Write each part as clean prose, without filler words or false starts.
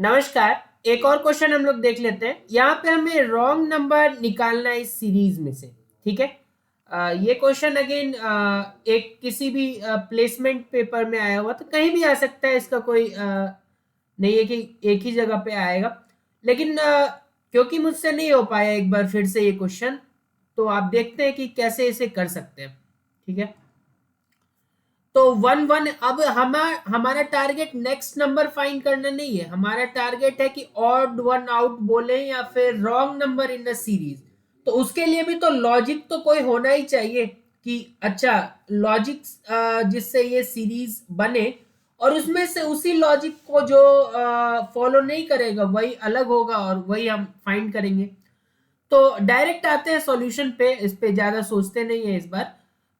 नमस्कार। एक और क्वेश्चन हम लोग देख लेते हैं। यहाँ पे हमें रॉन्ग नंबर निकालना है इस सीरीज में से। ठीक है। ये क्वेश्चन अगेन एक किसी भी प्लेसमेंट पेपर में आया हुआ, तो कहीं भी आ सकता है, इसका कोई नहीं है कि एक ही जगह पे आएगा। लेकिन क्योंकि मुझसे नहीं हो पाया एक बार फिर से ये क्वेश्चन, तो आप देखते हैं कि कैसे इसे कर सकते हैं। ठीक है। तो 1 1 अब हमारा टारगेट नेक्स्ट नंबर फाइंड करना नहीं है। हमारा टारगेट है कि ऑड वन आउट बोले या फिर wrong number in the series. तो उसके लिए भी तो लॉजिक तो कोई होना ही चाहिए कि अच्छा, लॉजिक जिससे ये सीरीज बने, और उसमें से उसी लॉजिक को जो फॉलो नहीं करेगा वही अलग होगा और वही हम फाइंड करेंगे। तो डायरेक्ट आते हैं सॉल्यूशन पे, इस पे ज्यादा सोचते नहीं है इस बार।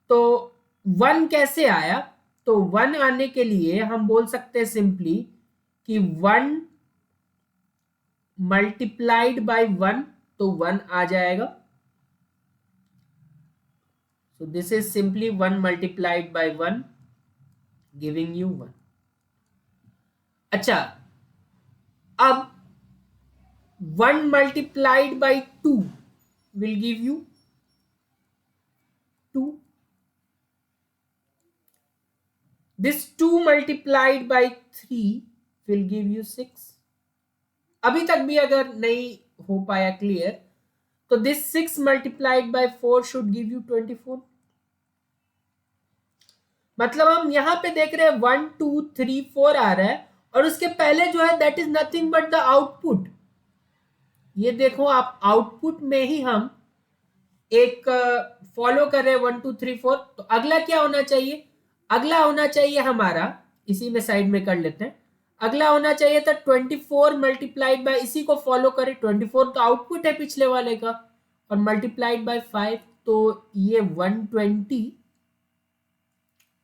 तो वन कैसे आया? तो वन आने के लिए हम बोल सकते हैं सिंपली कि वन मल्टीप्लाइड बाय वन, तो वन आ जाएगा। So this is simply one multiplied by one giving you one. अच्छा, अब one multiplied by two will give you two. This 2 multiplied by 3 will give you 6। अभी तक भी अगर नहीं हो पाया क्लियर, तो this 6 multiplied by 4 should give you 24। मतलब हम यहां पे देख रहे हैं 1 2 3 4 आ रहा है, और उसके पहले जो है that is nothing but the output. ये देखो, आप आउटपुट में ही हम एक फॉलो कर रहे हैं 1 2 3 4। तो अगला क्या होना चाहिए? अगला होना चाहिए हमारा, इसी में साइड में कर लेते हैं। अगला होना चाहिए था 24 मल्टीप्लाइड बाय, इसी को फॉलो करें। 24 तो आउटपुट है पिछले वाले का, और मल्टीप्लाइड बाय 5, तो ये 120।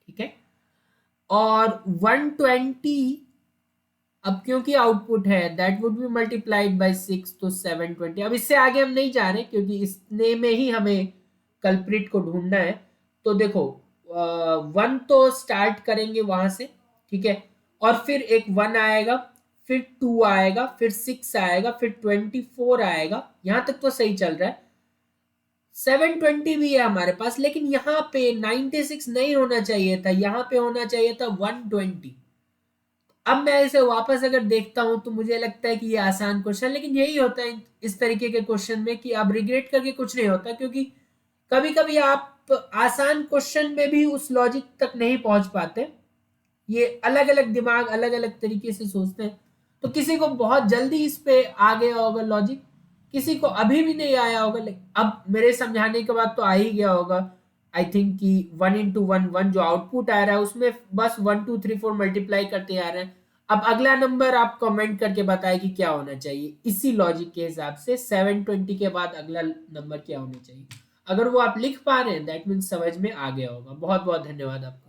ठीक है। और 120 अब क्योंकि आउटपुट है, that would be multiplied by 6, तो 720। अब इससे आगे हम नहीं जा रहे क्योंकि इसने में ही हमें कल्प्रिट को ढूंढना है। तो देखो, वन तो स्टार्ट करेंगे वहां से। ठीक है। और फिर एक वन आएगा, फिर टू आएगा, फिर सिक्स आएगा, फिर 24 आएगा। यहां तक तो सही चल रहा है। 720 भी है हमारे पास, लेकिन यहाँ पे 96 नहीं होना चाहिए था, यहाँ पे होना चाहिए था 120। अब मैं इसे वापस अगर देखता हूं तो मुझे लगता है कि ये आसान क्वेश्चन, लेकिन यही होता है इस तरीके के क्वेश्चन में कि आप रिग्रेट करके कुछ नहीं होता, क्योंकि कभी कभी आप आसान क्वेश्चन में भी उस लॉजिक तक नहीं पहुंच पाते। ये अलग अलग दिमाग अलग अलग तरीके से सोचते हैं। तो किसी को बहुत जल्दी इस पे आ गया होगा लॉजिक, किसी को अभी भी नहीं आया होगा, लेकिन अब मेरे समझाने के बाद तो आ ही गया होगा। आई थिंक कि 1 into 1 1 जो आउटपुट आ रहा है उसमें बस 1 2 3 4 मल्टीप्लाई करते आ रहे हैं। अब अगला नंबर आप कमेंट करके बताएं कि क्या होना चाहिए। इसी लॉजिक के हिसाब से 720 के बाद अगला नंबर क्या होना चाहिए। अगर वो आप लिख पा रहे हैं दैट मीन्स समझ में आ गया होगा। बहुत बहुत धन्यवाद आपका।